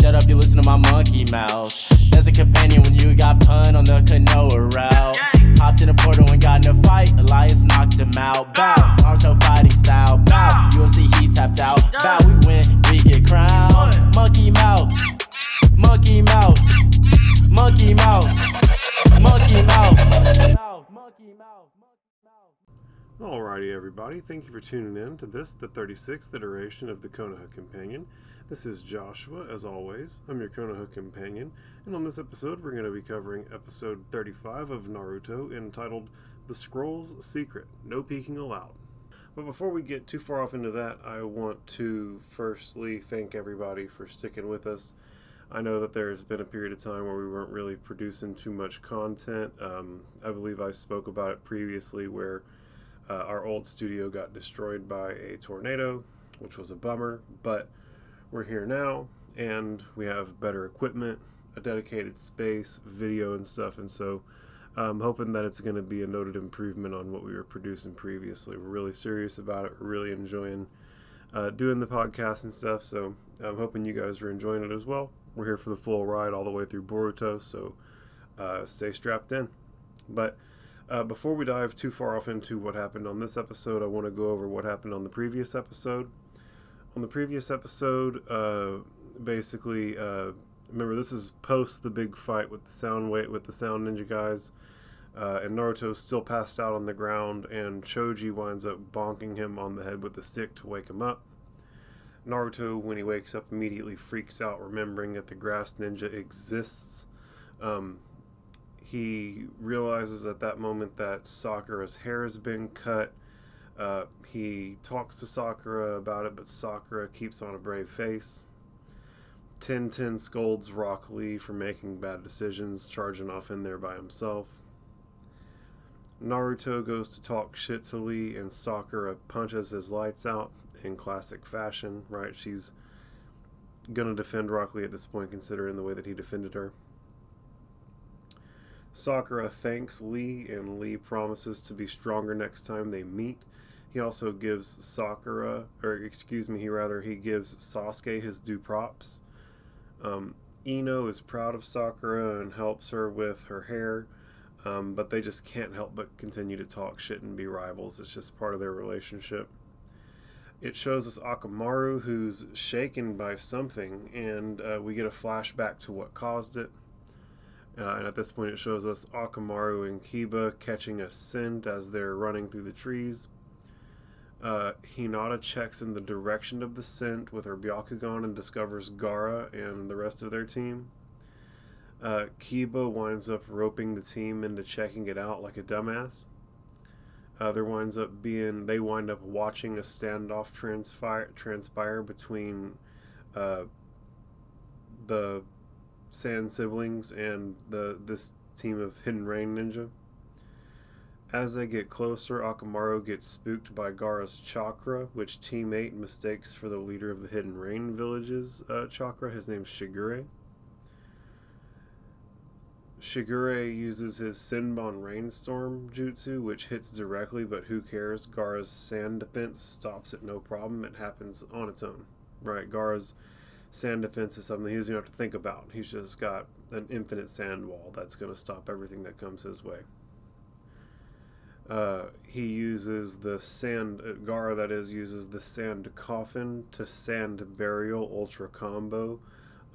shut up, you listen to my monkey mouth. There's a companion when you got pun on the Konoha route. Hopped in a portal and got in a fight, Elias knocked him out. Bow, Naruto fighting style. Bow, UFC he tapped out. Bow, we win, we get crowned. Monkey mouth, monkey mouth, monkey mouth, monkey mouth, monkey mouth. Alrighty everybody, thank you for tuning in to this, the 36th iteration of the Konoha Companion. This is Joshua, as always. I'm your Konoha Companion, and on this episode we're going to be covering episode 35 of Naruto, entitled The Scroll's Secret, No Peeking Allowed. But before we get too far off into that, I want to firstly thank everybody for sticking with us. I know that there's been a period of time where we weren't really producing too much content. I believe I spoke about it previously where our old studio got destroyed by a tornado, which was a bummer, but we're here now, and we have better equipment, a dedicated space, video and stuff, and so I'm hoping that it's going to be a noted improvement on what we were producing previously. We're really serious about it. We're really enjoying doing the podcast and stuff, so I'm hoping you guys are enjoying it as well. We're here for the full ride all the way through Boruto, so stay strapped in. But before we dive too far off into what happened on this episode, I want to go over what happened on the previous episode. On the previous episode, basically, remember this is post the big fight with the sound ninja guys, and Naruto's still passed out on the ground, and Choji winds up bonking him on the head with the stick to wake him up. Naruto, when he wakes up, immediately freaks out, remembering that the grass ninja exists. He realizes at that moment that Sakura's hair has been cut. He talks to Sakura about it, but Sakura keeps on a brave face. Tintin scolds Rock Lee for making bad decisions, charging off in there by himself. Naruto goes to talk shit to Lee, and Sakura punches his lights out in classic fashion, right? She's gonna defend Rock Lee at this point, considering the way that he defended her. Sakura thanks Lee, and Lee promises to be stronger next time they meet. He also gives he gives Sasuke his due props. Ino is proud of Sakura and helps her with her hair, but they just can't help but continue to talk shit and be rivals. It's just part of their relationship. It shows us Akamaru, who's shaken by something, and we get a flashback to what caused it. And at this point it shows us Akamaru and Kiba catching a scent as they're running through the trees. Hinata checks in the direction of the scent with her Byakugan and discovers Gaara and the rest of their team. Kiba winds up roping the team into checking it out like a dumbass. They wind up watching a standoff transpire between the Sand siblings and this team of Hidden Rain ninja. As they get closer, Akamaru gets spooked by Gaara's chakra, which Team 8 mistakes for the leader of the Hidden Rain village's chakra. His name's Shigure. Shigure uses his Senbon Rainstorm jutsu, which hits directly, but who cares? Gaara's sand defense stops it no problem. It happens on its own, right? Gaara's sand defense is something he doesn't have to think about. He's just got an infinite sand wall that's going to stop everything that comes his way. He uses the Gaara uses the sand coffin to sand burial ultra combo.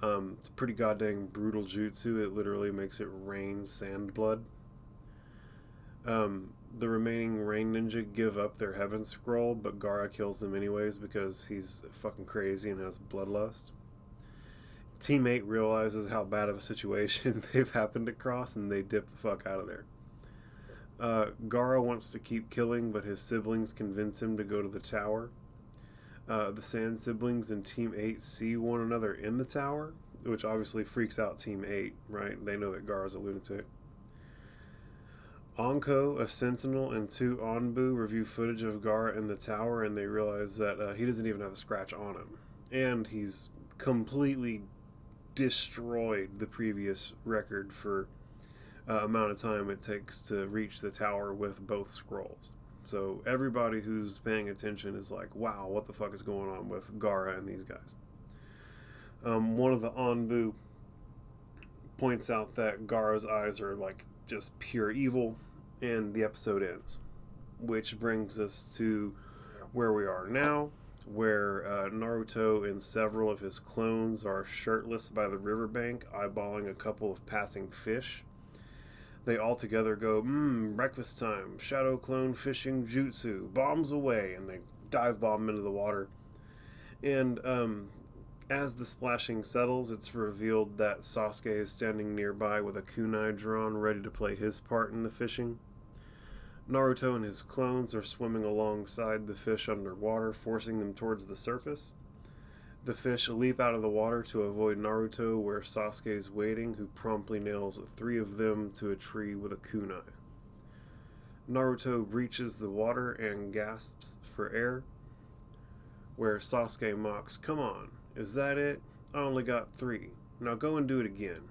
It's a pretty goddamn brutal jutsu. It literally makes it rain sand blood. The remaining Rain Ninja give up their Heaven Scroll, but Gaara kills them anyways because he's fucking crazy and has bloodlust. Team 8 realizes how bad of a situation they've happened across, and they dip the fuck out of there. Gaara wants to keep killing, but his siblings convince him to go to the tower. The Sand siblings and Team 8 see one another in the tower, which obviously freaks out Team 8, right? They know that Gaara's a lunatic. Anko, a sentinel, and 2 Anbu review footage of Gaara in the tower, and they realize that he doesn't even have a scratch on him. And he's completely destroyed the previous record for amount of time it takes to reach the tower with both scrolls. So everybody who's paying attention is like, wow, what the fuck is going on with Gaara and these guys? One of the Anbu points out that Gaara's eyes are like just pure evil, and the episode ends. Which brings us to where we are now, where Naruto and several of his clones are shirtless by the riverbank, eyeballing a couple of passing fish. They all together go, breakfast time, shadow clone fishing jutsu, bombs away, and they dive bomb into the water. And as the splashing settles, it's revealed that Sasuke is standing nearby with a kunai drawn, ready to play his part in the fishing. Naruto and his clones are swimming alongside the fish underwater, forcing them towards the surface. The fish leap out of the water to avoid Naruto, where Sasuke is waiting, who promptly nails 3 of them to a tree with a kunai. Naruto reaches the water and gasps for air, where Sasuke mocks, "Come on, is that it? I only got 3. Now go and do it again."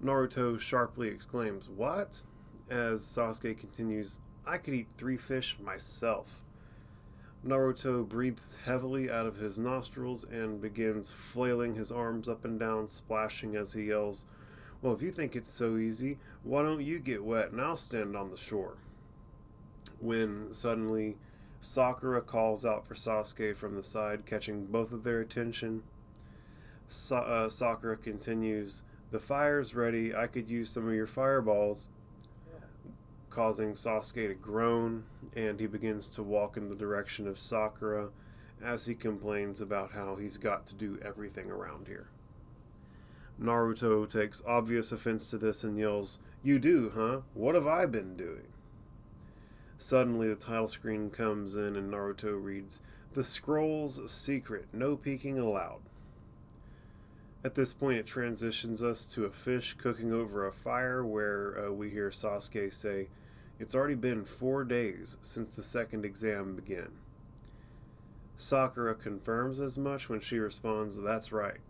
Naruto sharply exclaims, "What?" as Sasuke continues, "I could eat 3 fish myself." Naruto breathes heavily out of his nostrils and begins flailing his arms up and down, splashing as he yells, "Well, if you think it's so easy, why don't you get wet and I'll stand on the shore?" When suddenly Sakura calls out for Sasuke from the side, catching both of their attention. Sakura continues, "The fire's ready, I could use some of your fireballs," causing Sasuke to groan, and he begins to walk in the direction of Sakura as he complains about how he's got to do everything around here. Naruto takes obvious offense to this and yells, "You do, huh? What have I been doing?" Suddenly the title screen comes in and Naruto reads, "The scroll's secret, no peeking allowed." At this point it transitions us to a fish cooking over a fire where we hear Sasuke say, "It's already been 4 days since the second exam began." Sakura confirms as much when she responds, "That's right."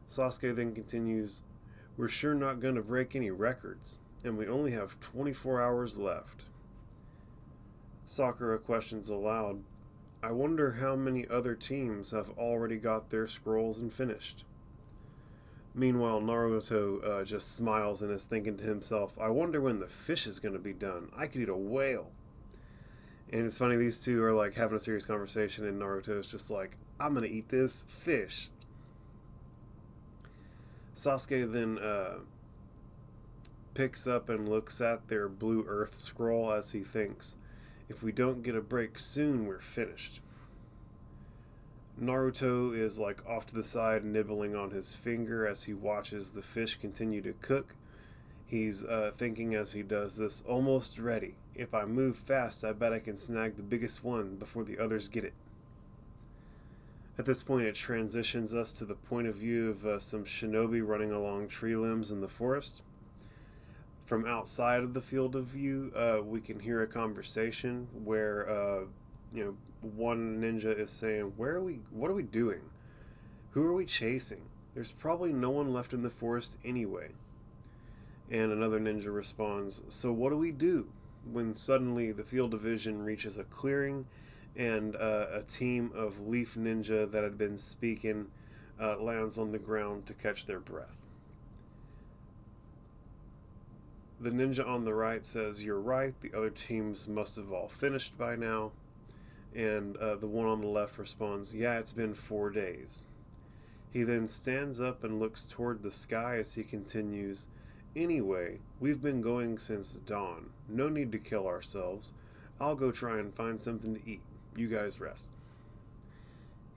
Sasuke then continues, "We're sure not going to break any records, and we only have 24 hours left." Sakura questions aloud, "I wonder how many other teams have already got their scrolls and finished." Meanwhile, Naruto just smiles and is thinking to himself, "I wonder when the fish is going to be done. I could eat a whale." And it's funny, these two are like having a serious conversation and Naruto is just like, "I'm going to eat this fish." Sasuke then picks up and looks at their blue earth scroll as he thinks, "If we don't get a break soon, we're finished." Naruto is like off to the side nibbling on his finger as he watches the fish continue to cook. He's thinking as he does this, "Almost ready. If I move fast, I bet I can snag the biggest one before the others get it." At this point it transitions us to the point of view of some shinobi running along tree limbs in the forest. From outside of the field of view, we can hear a conversation where one ninja is saying, what are we doing? Who are we chasing? There's probably no one left in the forest anyway." And another ninja responds, "So what do we do?" When suddenly the field of vision reaches a clearing and a team of leaf ninja that had been speaking lands on the ground to catch their breath. The ninja on the right says, "You're right, the other teams must have all finished by now." And the one on the left responds, "Yeah, it's been 4 days." He then stands up and looks toward the sky as he continues, "Anyway, we've been going since dawn. No need to kill ourselves. I'll go try and find something to eat. You guys rest."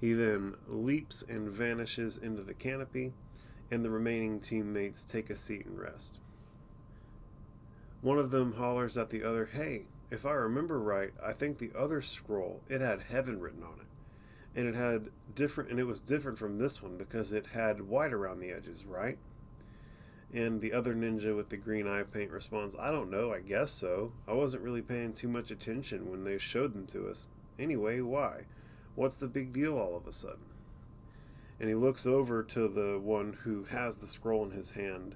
He then leaps and vanishes into the canopy, and the remaining teammates take a seat and rest. One of them hollers at the other, "Hey, if I remember right, I think the other scroll, it had heaven written on it. And it was different from this one because it had white around the edges, right?" And the other ninja with the green eye paint responds, "I don't know, I guess so. I wasn't really paying too much attention when they showed them to us. Anyway, why? What's the big deal all of a sudden?" And he looks over to the one who has the scroll in his hand,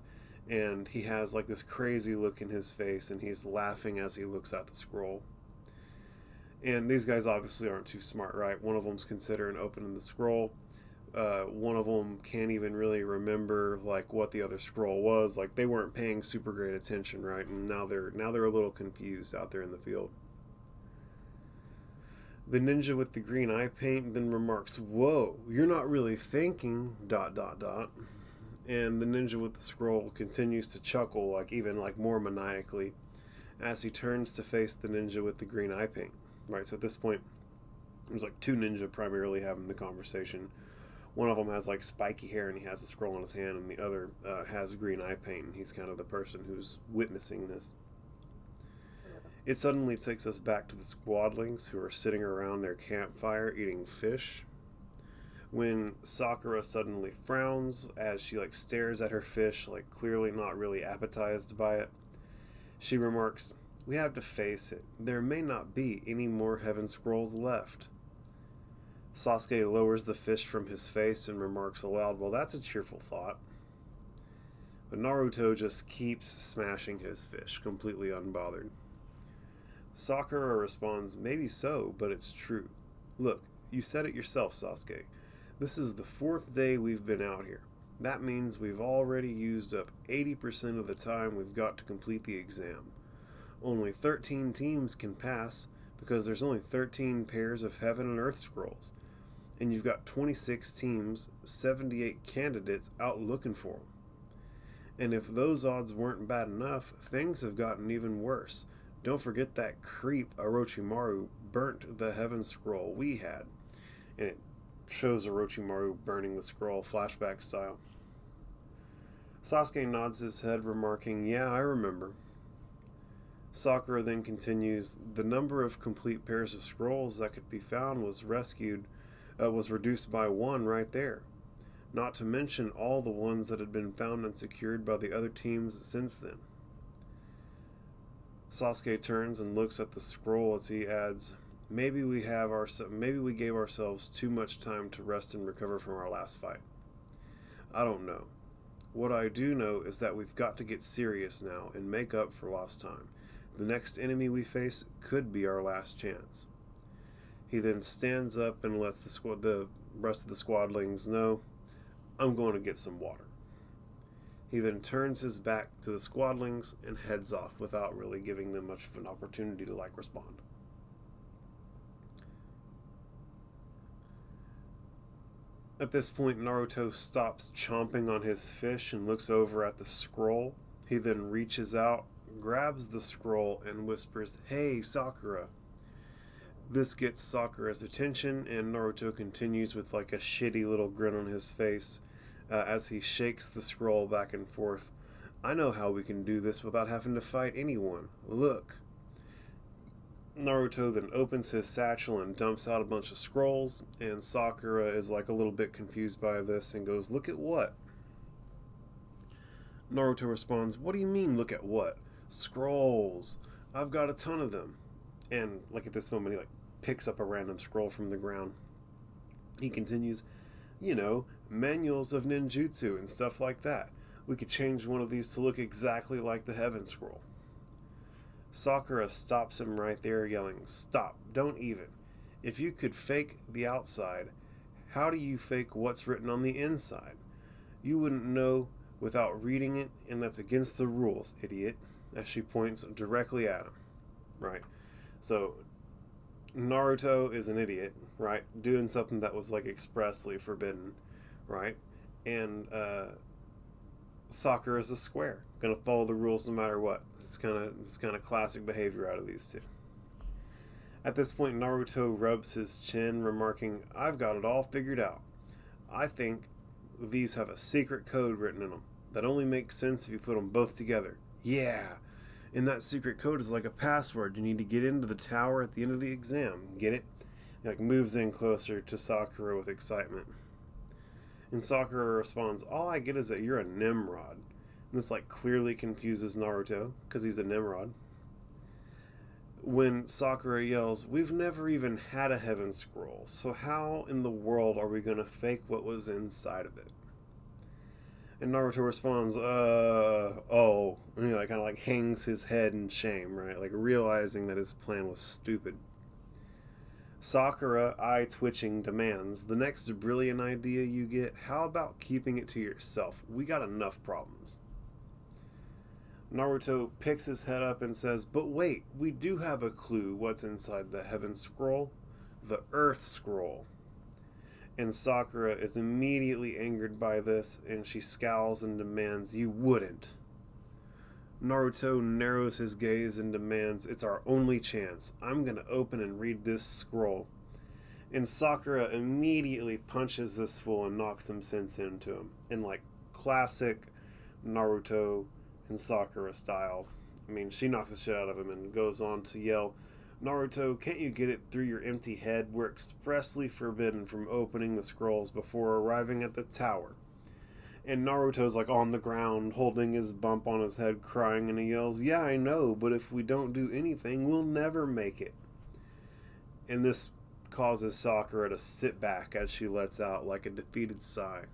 and he has like this crazy look in his face, and he's laughing as he looks at the scroll. And these guys obviously aren't too smart, right? One of them's considering opening the scroll, One of them can't even really remember like what the other scroll was. Like they weren't paying super great attention, right? And now they're a little confused out there in the field. The ninja with the green eye paint then remarks, "Whoa, you're not really thinking, dot dot dot." And the ninja with the scroll continues to chuckle, like even like more maniacally, as he turns to face the ninja with the green eye paint. Right, so at this point, there's like two ninja primarily having the conversation. One of them has like spiky hair and he has a scroll in his hand, and the other has green eye paint, and he's kind of the person who's witnessing this. It suddenly takes us back to the squadlings who are sitting around their campfire eating fish, when Sakura suddenly frowns as she like stares at her fish, like clearly not really appetized by it. She remarks, "We have to face it, there may not be any more heaven scrolls left." Sasuke lowers the fish from his face and remarks aloud, "Well, that's a cheerful thought." But Naruto just keeps smashing his fish, completely unbothered. Sakura responds, "Maybe so, but it's true. Look, you said it yourself, Sasuke. This is the 4th day we've been out here. That means we've already used up 80% of the time we've got to complete the exam. Only 13 teams can pass because there's only 13 pairs of heaven and earth scrolls. And you've got 26 teams, 78 candidates out looking for them. And if those odds weren't bad enough, things have gotten even worse. Don't forget that creep Orochimaru burnt the heaven scroll we had." And it shows Orochimaru burning the scroll, flashback style. Sasuke nods his head, remarking, "Yeah, I remember." Sakura then continues, "The number of complete pairs of scrolls that could be found was reduced by 1 right there. Not to mention all the ones that had been found and secured by the other teams since then." Sasuke turns and looks at the scroll as he adds, maybe we gave ourselves too much time to rest and recover from our last fight. I don't know. What I do know is that we've got to get serious now and make up for lost time. The next enemy we face could be our last chance." He then stands up and lets the rest of the squadlings know, "I'm going to get some water." He then turns his back to the squadlings and heads off without really giving them much of an opportunity to respond. At this point, Naruto stops chomping on his fish and looks over at the scroll. He then reaches out, grabs the scroll, and whispers, "Hey, Sakura." This gets Sakura's attention, and Naruto continues with a shitty little grin on his face as he shakes the scroll back and forth. "I know how we can do this without having to fight anyone. Look." Naruto then opens his satchel and dumps out a bunch of scrolls, and Sakura is a little bit confused by this and goes, "Look at what?" Naruto responds, "What do you mean, look at what? Scrolls. I've got a ton of them." And at this moment he picks up a random scroll from the ground. He continues, "Manuals of ninjutsu and stuff like that. We could change one of these to look exactly like the heaven scroll." Sakura stops him right there, yelling, "Stop, don't even. If you could fake the outside, how do you fake what's written on the inside? You wouldn't know without reading it, and that's against the rules, idiot," as she points directly at him. Right? So, Naruto is an idiot, right? Doing something that was expressly forbidden, right? And Sakura is a square, gonna follow the rules no matter what. It's kind of classic behavior out of these two. At this point, Naruto rubs his chin, remarking, "I've got it all figured out. I think these have a secret code written in them that only makes sense if you put them both together. Yeah! And that secret code is like a password you need to get into the tower at the end of the exam. Get it?" He moves in closer to Sakura with excitement. And Sakura responds, "All I get is that you're a Nimrod." And this clearly confuses Naruto, because he's a Nimrod. When Sakura yells, "We've never even had a heaven scroll, so how in the world are we going to fake what was inside of it?" And Naruto responds, oh. And he kind of hangs his head in shame, right? Realizing that his plan was stupid. Sakura, eye-twitching, demands, "The next brilliant idea you get, how about keeping it to yourself? We got enough problems." Naruto picks his head up and says, "But wait, we do have a clue what's inside the Heaven Scroll. The Earth Scroll." And Sakura is immediately angered by this, and she scowls and demands, "You wouldn't." Naruto narrows his gaze and demands, "It's our only chance. I'm gonna open and read this scroll." And Sakura immediately punches this fool and knocks some sense into him, in like classic Naruto and Sakura style. I mean, she knocks the shit out of him and goes on to yell, "Naruto, can't you get it through your empty head? We're expressly forbidden from opening the scrolls before arriving at the tower." And Naruto's like on the ground, holding his bump on his head, crying, and he yells, "Yeah, I know, but if we don't do anything, we'll never make it." And this causes Sakura to sit back as she lets out like a defeated sigh.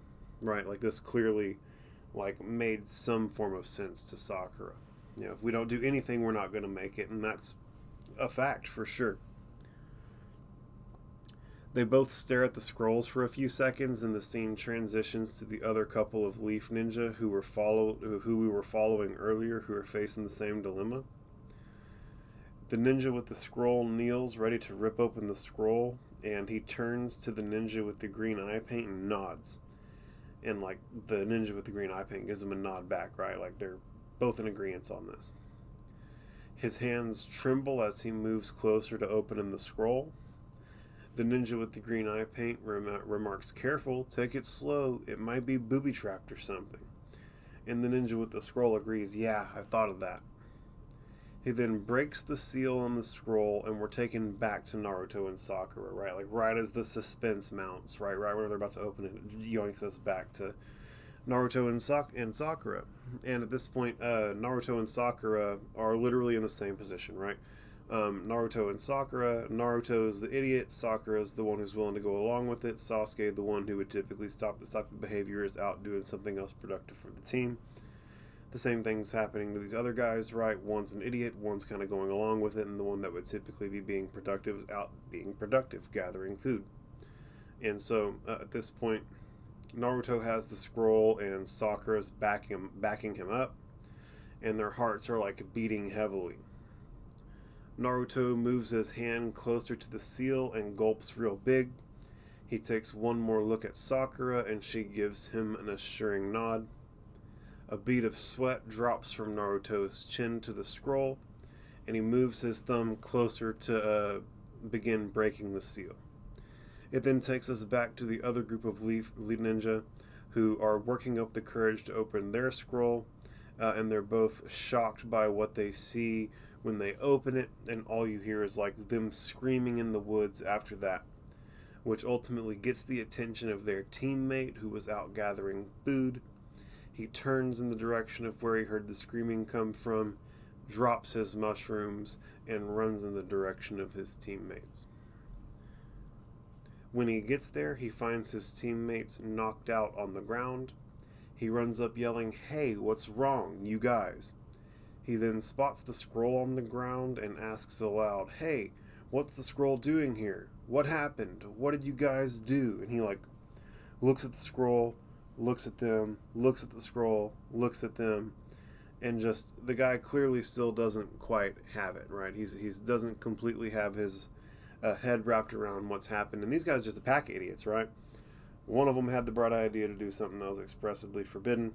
Right, like this clearly like made some form of sense to Sakura. You know, if we don't do anything, we're not going to make it, and that's a fact for sure. They both stare at the scrolls for a few seconds, and the scene transitions to the other couple of Leaf Ninja who we were following earlier, who are facing the same dilemma. The ninja with the scroll kneels, ready to rip open the scroll, and he turns to the ninja with the green eye paint and nods. And like the ninja with the green eye paint gives him a nod back, right? Like they're both in agreement on this. His hands tremble as he moves closer to opening the scroll. The ninja with the green eye paint remarks, "Careful, take it slow, it might be booby-trapped or something." And the ninja with the scroll agrees, "Yeah, I thought of that." He then breaks the seal on the scroll, and we're taken back to Naruto and Sakura, right? Like right as the suspense mounts, right when they're about to open it, yoinks us back to Naruto and Sakura. And at this point, Naruto and Sakura are literally in the same position, right? Naruto and Sakura. Naruto's the idiot. Sakura's the one who's willing to go along with it. Sasuke, the one who would typically stop this type of behavior, is out doing something else productive for the team. The same thing's happening to these other guys, right? One's an idiot, one's kind of going along with it, and the one that would typically be being productive is out being productive, gathering food. And so, at this point, Naruto has the scroll, and Sakura's backing him up, and their hearts are like beating heavily. Naruto moves his hand closer to the seal and gulps real big. He takes one more look at Sakura, and she gives him an assuring nod. A bead of sweat drops from Naruto's chin to the scroll, and he moves his thumb closer to begin breaking the seal. It then takes us back to the other group of Leaf Ninja who are working up the courage to open their scroll, and they're both shocked by what they see when they open it, and all you hear is like them screaming in the woods after that, which ultimately gets the attention of their teammate who was out gathering food. He turns in the direction of where he heard the screaming come from, drops his mushrooms, and runs in the direction of his teammates. When he gets there, he finds his teammates knocked out on the ground. He runs up yelling, "Hey, what's wrong, you guys?" He then spots the scroll on the ground and asks aloud, "Hey, what's the scroll doing here? What happened? What did you guys do?" And he like looks at the scroll, looks at them, looks at the scroll, looks at them, and just the guy clearly still doesn't quite have it, right? He's doesn't completely have his head wrapped around what's happened. And these guys are just a pack of idiots, right? One of them had the bright idea to do something that was expressly forbidden.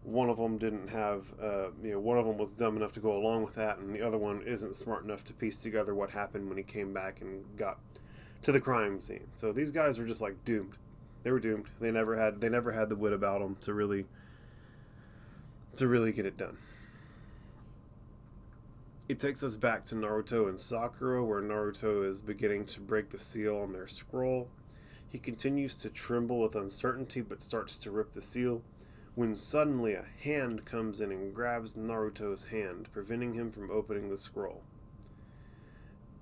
One of them didn't have, one of them was dumb enough to go along with that, and the other one isn't smart enough to piece together what happened when he came back and got to the crime scene. So these guys were just like doomed. They were doomed. They never had the wit about them to really get it done. It takes us back to Naruto and Sakura, where Naruto is beginning to break the seal on their scroll. He continues to tremble with uncertainty, but starts to rip the seal, when suddenly a hand comes in and grabs Naruto's hand, preventing him from opening the scroll.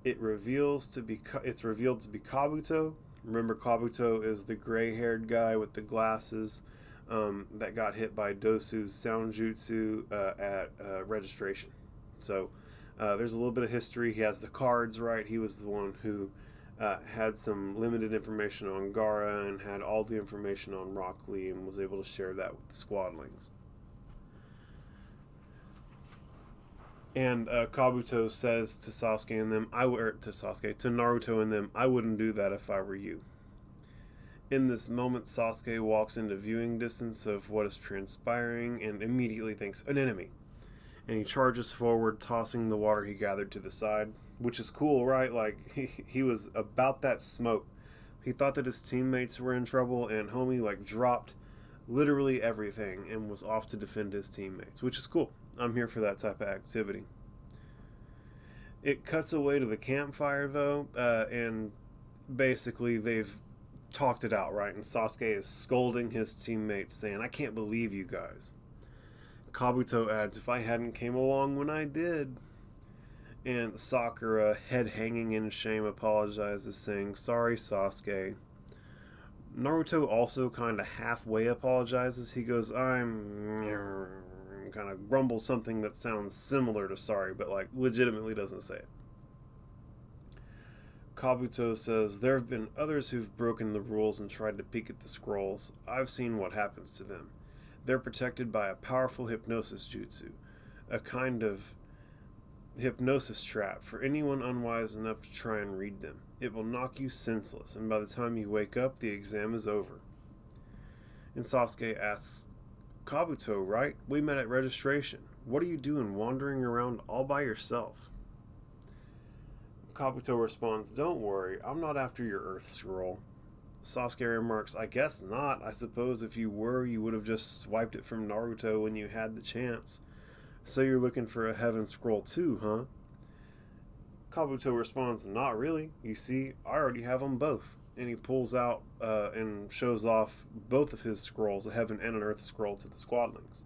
It's revealed to be Kabuto. Remember, Kabuto is the gray-haired guy with the glasses that got hit by Dosu's sound jutsu at registration. So there's a little bit of history. He has the cards, right? He was the one who had some limited information on Gaara and had all the information on Rock Lee and was able to share that with the squadlings. And Kabuto says to Sasuke and them, to Naruto and them, I wouldn't do that if I were you. In this moment, Sasuke walks into viewing distance of what is transpiring and immediately thinks, an enemy. And he charges forward, tossing the water he gathered to the side, which is cool, right? Like, he was about that smoke. He thought that his teammates were in trouble, and homie, like, dropped literally everything and was off to defend his teammates, which is cool. I'm here for that type of activity. It cuts away to the campfire, though, and basically they've talked it out, right? And Sasuke is scolding his teammates, saying, I can't believe you guys. Kabuto adds, if I hadn't came along when I did. And Sakura, head hanging in shame, apologizes, saying, sorry, Sasuke. Naruto also kind of halfway apologizes. He goes, kind of grumbles something that sounds similar to sorry, but like legitimately doesn't say it. Kabuto says, there have been others who've broken the rules and tried to peek at the scrolls. I've seen what happens to them. They're protected by a powerful hypnosis jutsu, a kind of hypnosis trap for anyone unwise enough to try and read them. It will knock you senseless, and by the time you wake up, the exam is over. And Sasuke asks, Kabuto, right? We met at registration. What are you doing wandering around all by yourself? Kabuto responds, don't worry, I'm not after your Earth Scroll. Sasuke remarks, I guess not. I suppose if you were, you would have just swiped it from Naruto when you had the chance. So you're looking for a Heaven Scroll too, huh? Kabuto responds, not really. You see, I already have them both. And he pulls out and shows off both of his scrolls, a Heaven and an Earth Scroll, to the squadlings.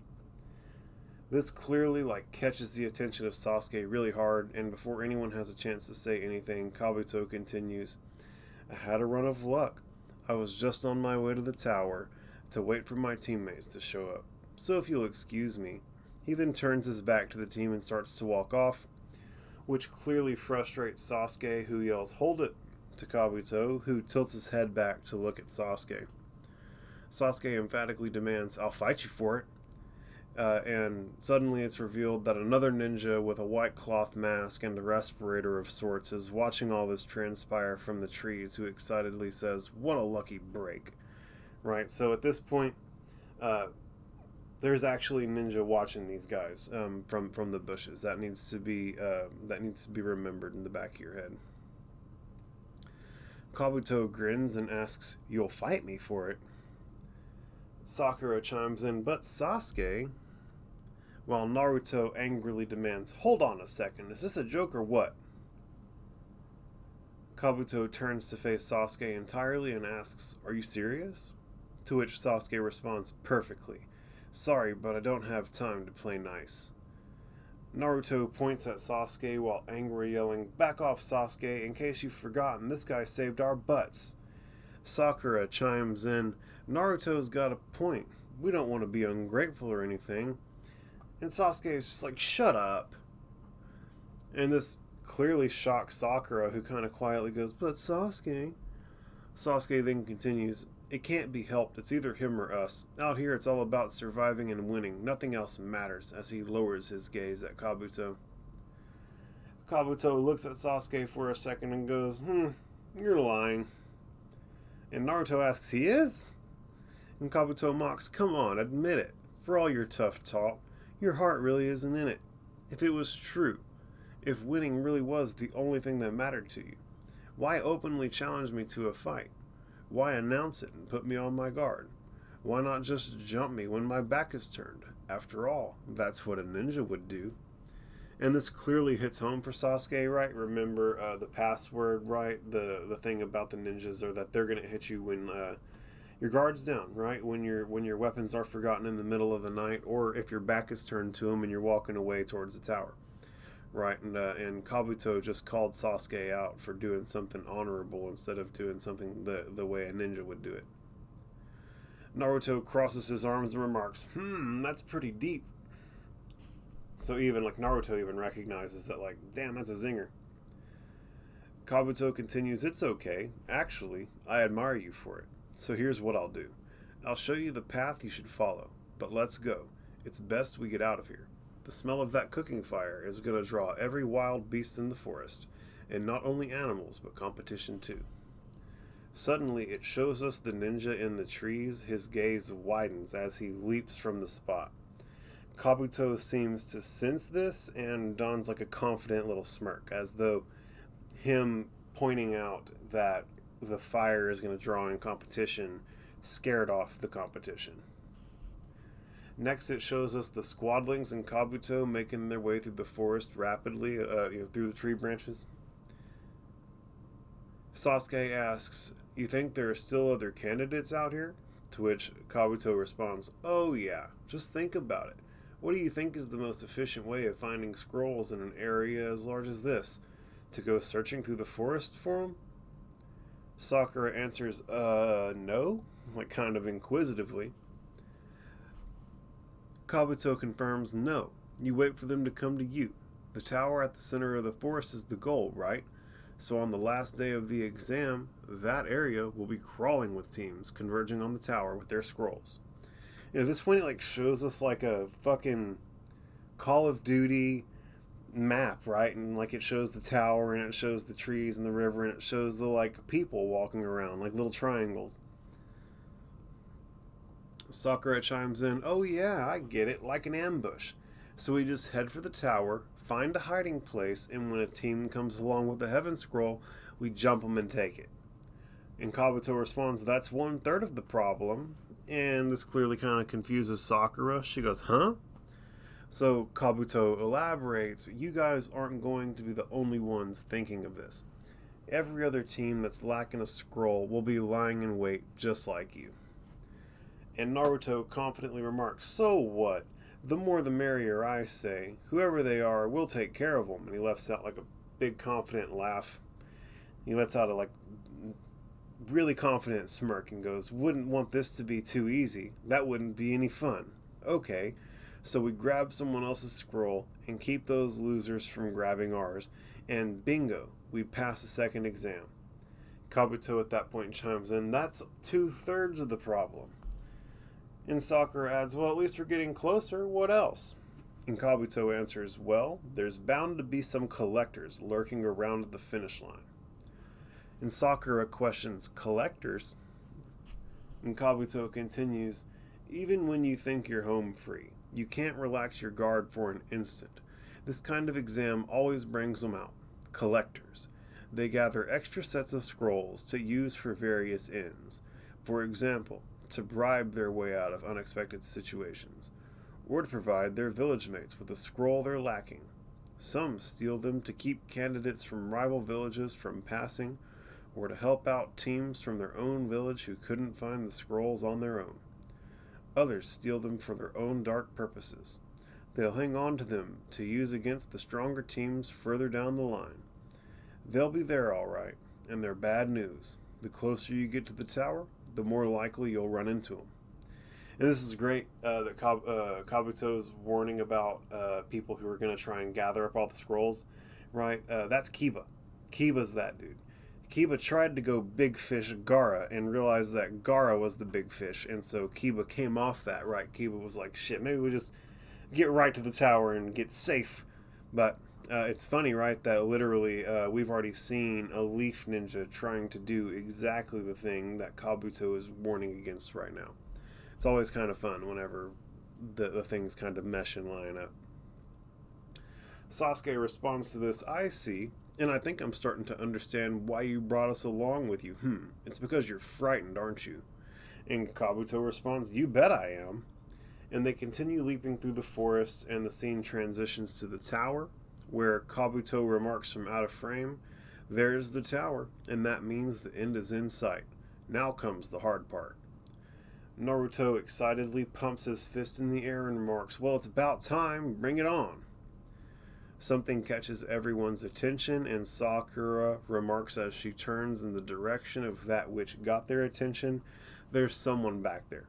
This clearly catches the attention of Sasuke really hard, and before anyone has a chance to say anything, Kabuto continues, I had a run of luck. I was just on my way to the tower to wait for my teammates to show up. So if you'll excuse me. He then turns his back to the team and starts to walk off, which clearly frustrates Sasuke, who yells, hold it, to Kabuto, who tilts his head back to look at Sasuke. Sasuke emphatically demands, I'll fight you for it. And suddenly it's revealed that another ninja with a white cloth mask and a respirator of sorts is watching all this transpire from the trees, who excitedly says, what a lucky break. Right, so at this point, there's actually ninja watching these guys from the bushes. That needs to be remembered in the back of your head. Kabuto grins and asks, you'll fight me for it? Sakura chimes in, but Sasuke, while Naruto angrily demands, hold on a second, is this a joke or what? Kabuto turns to face Sasuke entirely and asks, are you serious? To which Sasuke responds, perfectly. Sorry, but I don't have time to play nice. Naruto points at Sasuke while angrily yelling, back off, Sasuke, in case you've forgotten, this guy saved our butts. Sakura chimes in, Naruto's got a point. We don't want to be ungrateful or anything. And Sasuke is just like, shut up. And this clearly shocks Sakura, who kind of quietly goes, but Sasuke. Sasuke then continues, it can't be helped. It's either him or us. Out here, it's all about surviving and winning. Nothing else matters, as he lowers his gaze at Kabuto. Kabuto looks at Sasuke for a second and goes, you're lying. And Naruto asks, he is? And Kabuto mocks, come on, admit it. For all your tough talk, your heart really isn't in it. If it was true, if winning really was the only thing that mattered to you, why openly challenge me to a fight? Why announce it and put me on my guard? Why not just jump me when my back is turned? After all, that's what a ninja would do. And this clearly hits home for Sasuke, right? Remember the password, right? The thing about the ninjas are that they're going to hit you when your guard's down, right? When your weapons are forgotten in the middle of the night, or if your back is turned to them and you're walking away towards the tower. Right, and Kabuto just called Sasuke out for doing something honorable instead of doing something the way a ninja would do it. Naruto crosses his arms and remarks, that's pretty deep. So even Naruto even recognizes that, damn, that's a zinger. Kabuto continues, "It's okay. Actually, I admire you for it. So here's what I'll do. I'll show you the path you should follow. But let's go. It's best we get out of here. The smell of that cooking fire is going to draw every wild beast in the forest, and not only animals, but competition too." Suddenly, it shows us the ninja in the trees. His gaze widens as he leaps from the spot. Kabuto seems to sense this and dons like a confident little smirk, as though him pointing out that the fire is going to draw in competition scared off the competition. Next, it shows us the squadlings and Kabuto making their way through the forest rapidly, through the tree branches. Sasuke asks, "You think there are still other candidates out here?" To which Kabuto responds, "Oh yeah, just think about it. What do you think is the most efficient way of finding scrolls in an area as large as this? To go searching through the forest for them?" Sakura answers, no," like kind of inquisitively. Kabuto confirms, "No, you wait for them to come to you. The tower at the center of the forest is the goal, right? So on the last day of the exam, that area will be crawling with teams converging on the tower with their scrolls." At this point, it shows us like a fucking Call of Duty map, right? And it shows the tower, and it shows the trees and the river, and it shows the people walking around like little triangles. Sakura chimes in, "Oh yeah, I get it, like an ambush. So we just head for the tower, find a hiding place, and when a team comes along with the heaven scroll, we jump them and take it." And Kabuto responds, "That's 1/3 of the problem." And this clearly kind of confuses Sakura. She goes, "Huh?" So Kabuto elaborates, "You guys aren't going to be the only ones thinking of this. Every other team that's lacking a scroll will be lying in wait just like you." And Naruto confidently remarks, "So what? The more the merrier, I say. Whoever they are, we'll take care of them." And he lets out a big confident laugh. He lets out a really confident smirk and goes, "Wouldn't want this to be too easy. That wouldn't be any fun. Okay, so we grab someone else's scroll and keep those losers from grabbing ours, and bingo, we pass the second exam." Kabuto at that point chimes in, "That's 2/3 of the problem." And Sakura adds, "Well, at least we're getting closer. What else?" And Kabuto answers, "Well, there's bound to be some collectors lurking around at the finish line." And Sakura questions, "Collectors?" And Kabuto continues, "Even when you think you're home free, you can't relax your guard for an instant. This kind of exam always brings them out. Collectors. They gather extra sets of scrolls to use for various ends. For example, to bribe their way out of unexpected situations, or to provide their village mates with a scroll they're lacking. Some steal them to keep candidates from rival villages from passing, or to help out teams from their own village who couldn't find the scrolls on their own. Others steal them for their own dark purposes. They'll hang on to them to use against the stronger teams further down the line. They'll be there all right, and they're bad news. The closer you get to the tower, the more likely you'll run into them." And this is great that Kabuto's warning about people who are going to try and gather up all the scrolls, right? That's Kiba. Kiba's that dude. Kiba tried to go big fish Gaara and realized that Gaara was the big fish, and so Kiba came off that, right? Kiba was like, "Shit, maybe we just get right to the tower and get safe." But it's funny, right, that literally we've already seen a leaf ninja trying to do exactly the thing that Kabuto is warning against right now. It's always kind of fun whenever the things kind of mesh and line up. Sasuke responds to this, "I see, and I think I'm starting to understand why you brought us along with you. It's because you're frightened, aren't you?" And Kabuto responds, "You bet I am." And they continue leaping through the forest, and the scene transitions to the tower, where Kabuto remarks from out of frame, "There's the tower, and that means the end is in sight. Now comes the hard part." Naruto excitedly pumps his fist in the air and remarks, "Well, it's about time, bring it on." Something catches everyone's attention, and Sakura remarks as she turns in the direction of that which got their attention, "There's someone back there."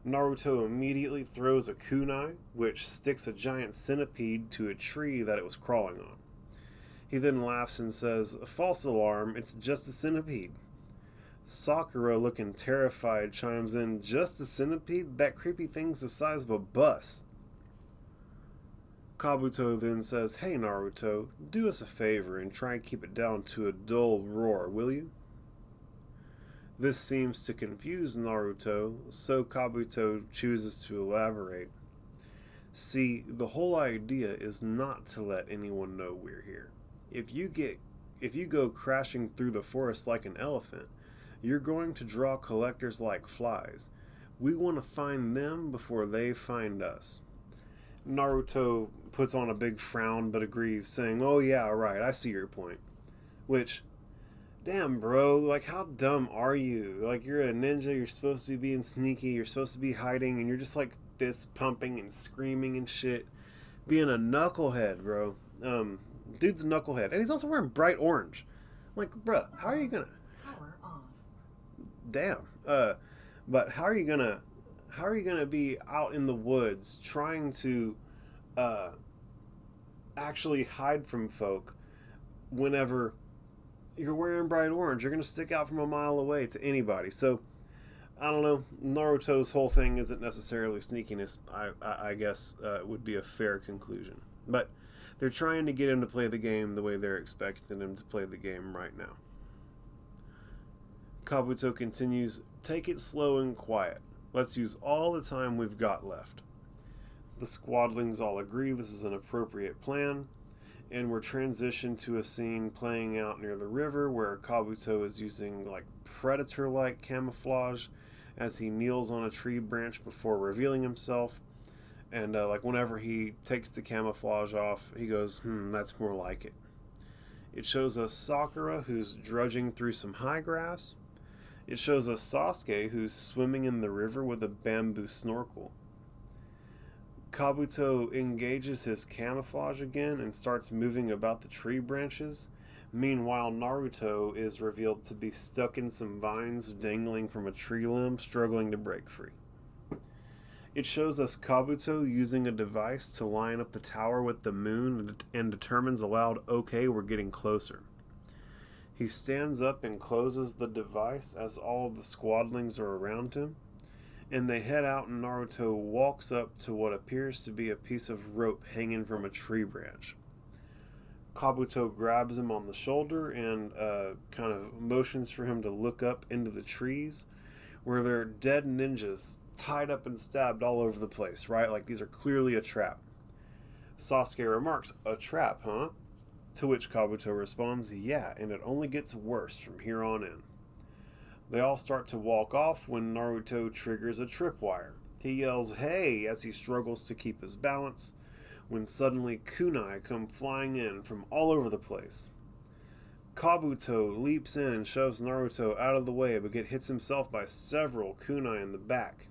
Naruto immediately throws a kunai, which sticks a giant centipede to a tree that it was crawling on. He then laughs and says, "False alarm, it's just a centipede." Sakura, looking terrified, chimes in, "Just a centipede? That creepy thing's the size of a bus." Kabuto then says, "Hey Naruto, do us a favor and try and keep it down to a dull roar, will you?" This seems to confuse Naruto, so Kabuto chooses to elaborate. See, the whole idea is not to let anyone know we're here. If you go crashing through the forest like an elephant, you're going to draw collectors like flies. We want to find them before they find us. Naruto puts on a big frown but agrees, saying, "Oh yeah, right, I see your point." Which, damn bro, like how dumb are you? Like you're a ninja, you're supposed to be being sneaky, you're supposed to be hiding, and you're just like fist pumping and screaming and shit. Being a knucklehead, bro. Dude's a knucklehead. And he's also wearing bright orange. I'm like, bruh, how are you gonna... Power on. Damn. But how are you gonna be out in the woods trying to actually hide from folk whenever you're wearing bright orange? You're gonna stick out from a mile away to anybody. So I don't know. Naruto's whole thing isn't necessarily sneakiness. I guess would be a fair conclusion. But they're trying to get him to play the game the way they're expecting him to play the game right now. Kabuto continues, "Take it slow and quiet. Let's use all the time we've got left." The squadlings all agree this is an appropriate plan, and we're transitioned to a scene playing out near the river where Kabuto is using like predator-like camouflage as he kneels on a tree branch before revealing himself. And like whenever he takes the camouflage off, he goes, that's more like it. It shows us Sakura, who's drudging through some high grass. It shows us Sasuke, who's swimming in the river with a bamboo snorkel. Kabuto engages his camouflage again and starts moving about the tree branches. Meanwhile, Naruto is revealed to be stuck in some vines dangling from a tree limb, struggling to break free. It shows us Kabuto using a device to line up the tower with the moon and determines a loud, "Okay, we're getting closer." He stands up and closes the device as all of the squadlings are around him, and they head out and Naruto walks up to what appears to be a piece of rope hanging from a tree branch. Kabuto grabs him on the shoulder and kind of motions for him to look up into the trees, where there are dead ninjas tied up and stabbed all over the place, right? Like these are clearly a trap. Sasuke remarks, "A trap, huh?" To which Kabuto responds, "Yeah, and it only gets worse from here on in." They all start to walk off when Naruto triggers a tripwire. He yells, "Hey!" as he struggles to keep his balance, when suddenly kunai come flying in from all over the place. Kabuto leaps in and shoves Naruto out of the way, but hits himself by several kunai in the back.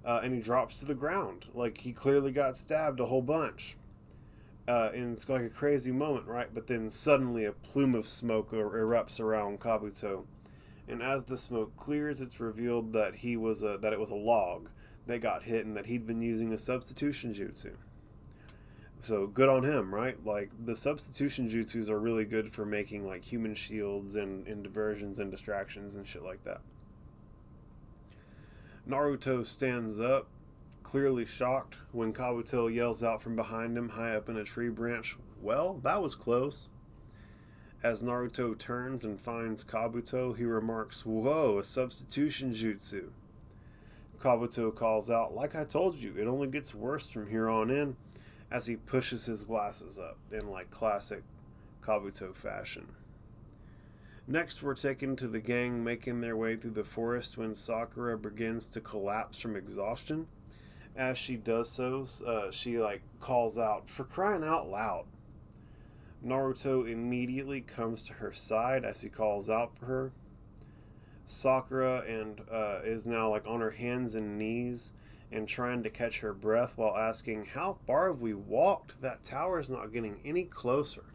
And he drops to the ground, like he clearly got stabbed a whole bunch. And it's like a crazy moment, right? But then suddenly a plume of smoke erupts around Kabuto. And as the smoke clears, it's revealed that it was a log that got hit and that he'd been using a substitution jutsu. So good on him, right? Like the substitution jutsus are really good for making like human shields and diversions and distractions and shit like that. Naruto stands up, clearly shocked, when Kabuto yells out from behind him high up in a tree branch, "Well, that was close." As Naruto turns and finds Kabuto, he remarks, "Whoa, a substitution jutsu." Kabuto calls out, "Like I told you, it only gets worse from here on in," as he pushes his glasses up in like classic Kabuto fashion. Next, we're taken to the gang making their way through the forest when Sakura begins to collapse from exhaustion. As she does so, she like calls out, "For crying out loud." Naruto immediately comes to her side as he calls out for her. Sakura is now like on her hands and knees and trying to catch her breath while asking, "How far have we walked? That tower is not getting any closer."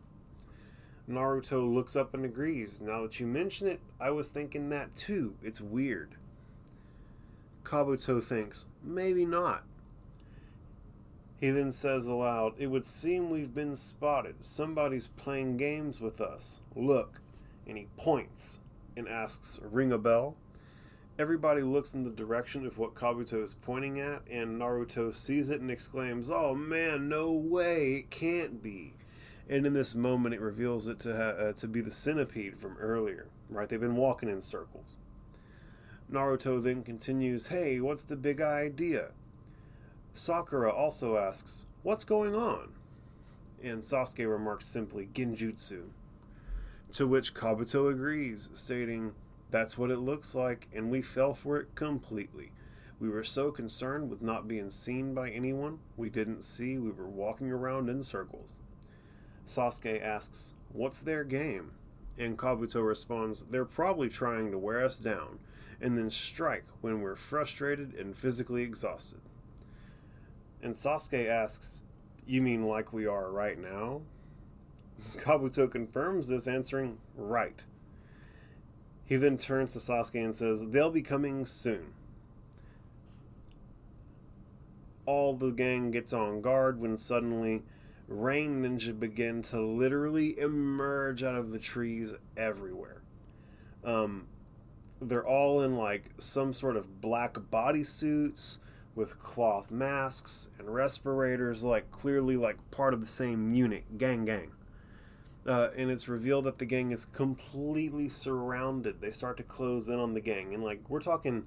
Naruto looks up and agrees. "Now that you mention it, I was thinking that too. It's weird." Kabuto thinks, maybe not. He then says aloud, "It would seem we've been spotted. Somebody's playing games with us. Look." And he points and asks, "Ring a bell?" Everybody looks in the direction of what Kabuto is pointing at, and Naruto sees it and exclaims, "Oh man, no way, it can't be." And in this moment, it reveals it to be the centipede from earlier, right? They've been walking in circles. Naruto then continues, "Hey, what's the big idea?" Sakura also asks, "What's going on?" And Sasuke remarks simply, "Genjutsu." To which Kabuto agrees, stating, "That's what it looks like, and we fell for it completely. We were so concerned with not being seen by anyone, we didn't see we were walking around in circles." Sasuke asks, "What's their game?" And Kabuto responds, "They're probably trying to wear us down, and then strike when we're frustrated and physically exhausted." And Sasuke asks, "You mean like we are right now?" Kabuto confirms this, answering, "Right." He then turns to Sasuke and says, "They'll be coming soon." All the gang gets on guard when suddenly rain ninja begin to literally emerge out of the trees everywhere. They're all in like some sort of black bodysuits with cloth masks and respirators, like clearly like part of the same unit, gang. And it's revealed that the gang is completely surrounded. They start to close in on the gang, and like we're talking,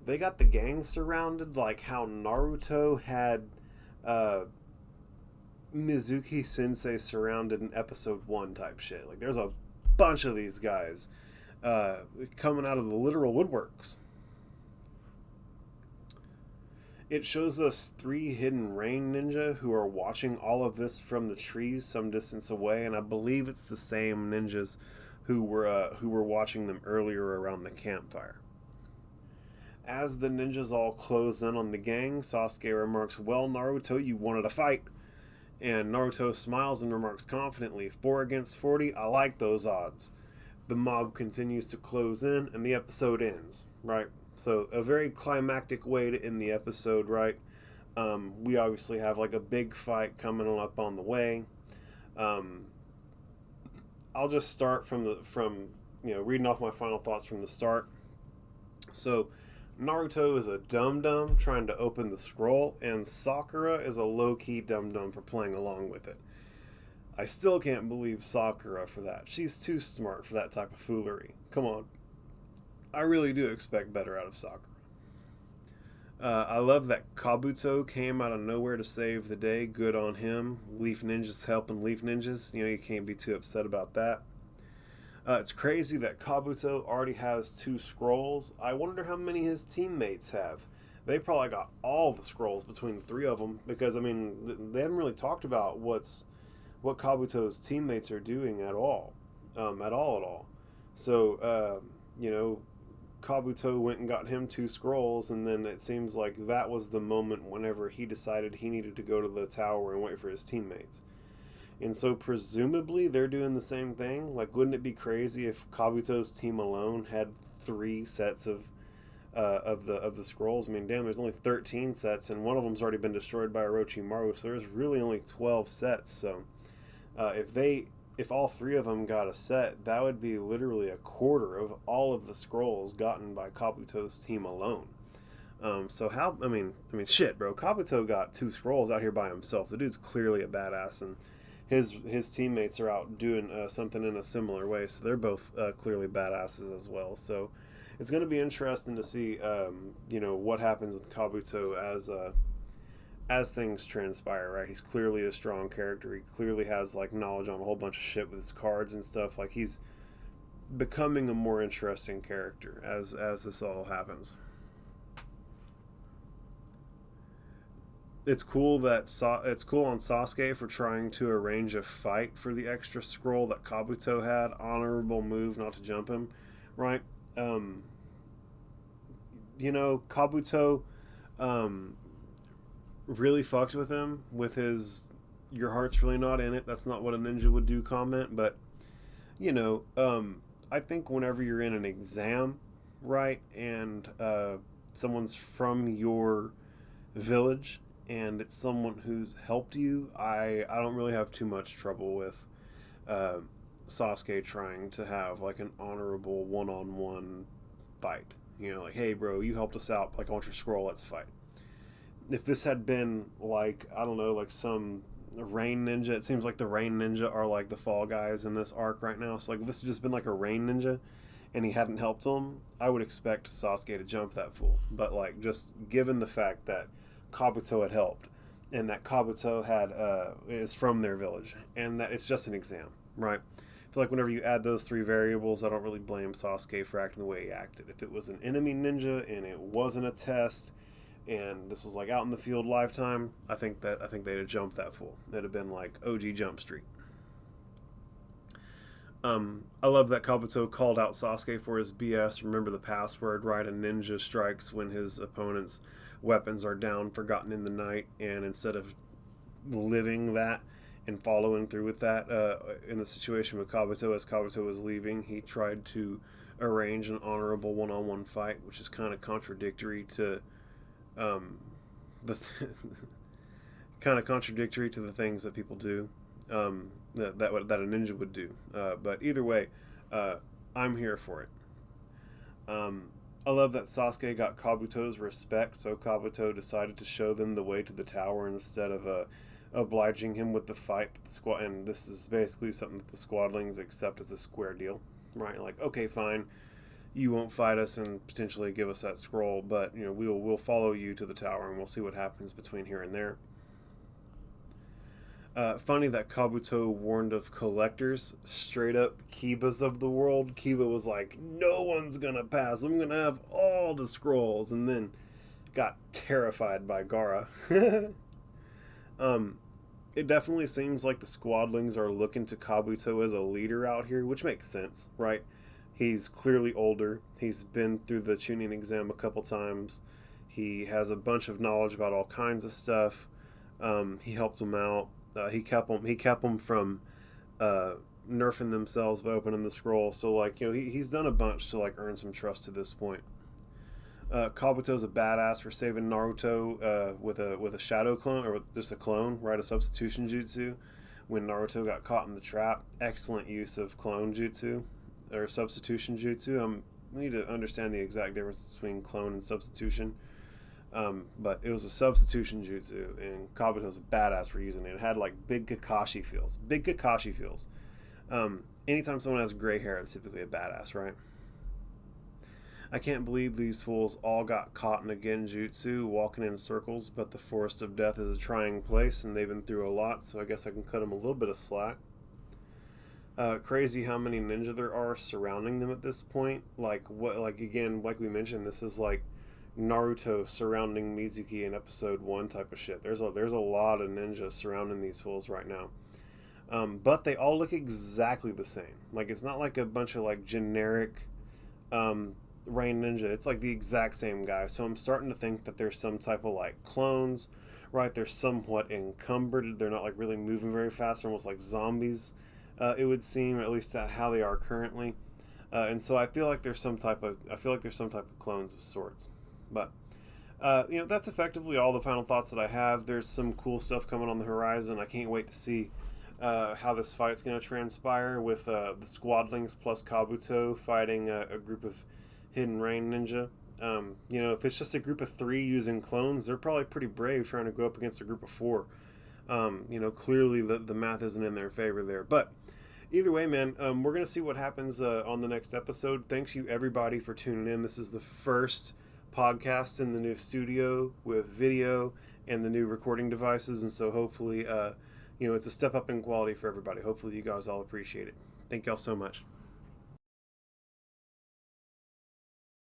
they got the gang surrounded like how Naruto had Mizuki Sensei surrounded in episode 1 type shit. Like there's a bunch of these guys coming out of the literal woodworks. It shows us 3 hidden rain ninja who are watching all of this from the trees some distance away, and I believe it's the same ninjas who were watching them earlier around the campfire. As the ninjas all close in on the gang, Sasuke remarks, "Well, Naruto, you wanted a fight." And Naruto smiles and remarks confidently, 4 against 40, I like those odds." The mob continues to close in, and the episode ends, right? So a very climactic way to end the episode, right? We obviously have like a big fight coming on up on the way. I'll just start from reading off my final thoughts from the start. So Naruto is a dum-dum trying to open the scroll, and Sakura is a low-key dum-dum for playing along with it. I still can't believe Sakura for that. She's too smart for that type of foolery. Come on. I really do expect better out of Sakura. I love that Kabuto came out of nowhere to save the day. Good on him. Leaf Ninjas helping Leaf Ninjas. You can't be too upset about that. It's crazy that Kabuto already has 2 scrolls. I wonder how many his teammates have. They probably got all the scrolls between the 3 of them, because they haven't really talked about what Kabuto's teammates are doing at all. So, Kabuto went and got him 2 scrolls, and then it seems like that was the moment whenever he decided he needed to go to the tower and wait for his teammates. And so presumably they're doing the same thing. Like, wouldn't it be crazy if Kabuto's team alone had 3 sets of the scrolls? I mean, damn, there's only 13 sets, and one of them's already been destroyed by Orochimaru, so there's really only 12 sets. So if all 3 of them got a set, that would be literally a quarter of all of the scrolls gotten by Kabuto's team alone. Shit, bro. Kabuto got 2 scrolls out here by himself. The dude's clearly a badass, and his teammates are out doing something in a similar way, so they're both clearly badasses as well. So it's going to be interesting to see what happens with Kabuto as things transpire, right? He's clearly a strong character. He clearly has like knowledge on a whole bunch of shit with his cards and stuff. Like, he's becoming a more interesting character as this all happens. It's cool on Sasuke for trying to arrange a fight for the extra scroll that Kabuto had. Honorable move not to jump him, right? Kabuto really fucked with him with his "your heart's really not in it, that's not what a ninja would do" comment. But I think whenever you're in an exam, right, and someone's from your village and it's someone who's helped you, I don't really have too much trouble with Sasuke trying to have like an honorable one-on-one fight. You know, like, hey bro, you helped us out, like I want your scroll, let's fight. If this had been like, I don't know, like some rain ninja, it seems like the rain ninja are like the fall guys in this arc right now. So like if this had just been like a rain ninja and he hadn't helped him, I would expect Sasuke to jump that fool. But like, just given the fact that Kabuto had helped, and that Kabuto is from their village, and that it's just an exam, right? I feel like whenever you add those three variables, I don't really blame Sasuke for acting the way he acted. If it was an enemy ninja and it wasn't a test, and this was like out in the field lifetime, I think they'd have jumped that fool. It'd have been like OG Jump Street. I love that Kabuto called out Sasuke for his BS. Remember the password, right? A ninja strikes when his opponent's weapons are down, forgotten in the night, and instead of living that and following through with that, in the situation with Kabuto, as Kabuto was leaving, he tried to arrange an honorable one-on-one fight, which is kind of contradictory to contradictory to the things that people do, that a ninja would do. But either way, I'm here for it. I love that Sasuke got Kabuto's respect, so Kabuto decided to show them the way to the tower instead of obliging him with the fight. And this is basically something that the squadlings accept as a square deal, right? Like, okay, fine, you won't fight us and potentially give us that scroll, but you know, we'll follow you to the tower and we'll see what happens between here and there. Funny that Kabuto warned of collectors, straight up Kibas of the world. Kiba was like, no one's gonna pass, I'm gonna have all the scrolls, and then got terrified by Gaara. It definitely seems like the squadlings are looking to Kabuto as a leader out here, which makes sense, right? He's clearly older, he's been through the tuning exam a couple times, he has a bunch of knowledge about all kinds of stuff. He helped them out. He kept them from nerfing themselves by opening the scroll. So like, you know, he's done a bunch to like earn some trust to this point. Kabuto's a badass for saving Naruto with a shadow clone, or with just a clone, right? A substitution jutsu when Naruto got caught in the trap. Excellent use of clone jutsu or substitution jutsu. We need to understand the exact difference between clone and substitution. But it was a substitution jutsu, and Kabuto's a badass for using it. It had like big Kakashi feels. Anytime someone has gray hair, it's typically a badass, right? I can't believe these fools all got caught in a genjutsu, walking in circles, but the Forest of Death is a trying place, and they've been through a lot, so I guess I can cut them a little bit of slack. Crazy how many ninja there are surrounding them at this point. Again, like we mentioned, this is like Naruto surrounding Mizuki in episode 1 type of shit. There's a lot of ninjas surrounding these fools right now. But they all look exactly the same. Like, it's not like a bunch of like generic Rain Ninja. It's like the exact same guy. So I'm starting to think that there's some type of like clones, right? They're somewhat encumbered. They're not like really moving very fast. They're almost like zombies, it would seem, at least how they are currently. And so I feel like there's some type of clones of sorts. But that's effectively all the final thoughts that I have. There's some cool stuff coming on the horizon. I can't wait to see how this fight's going to transpire with the squadlings plus Kabuto fighting a group of hidden rain ninja. If it's just a group of 3 using clones, they're probably pretty brave trying to go up against a group of 4. Clearly the math isn't in their favor there. But either way, man, we're going to see what happens on the next episode. Thanks you everybody for tuning in. This is the first podcast in the new studio with video and the new recording devices, and so hopefully it's a step up in quality for everybody. Hopefully you guys all appreciate it. Thank y'all so much.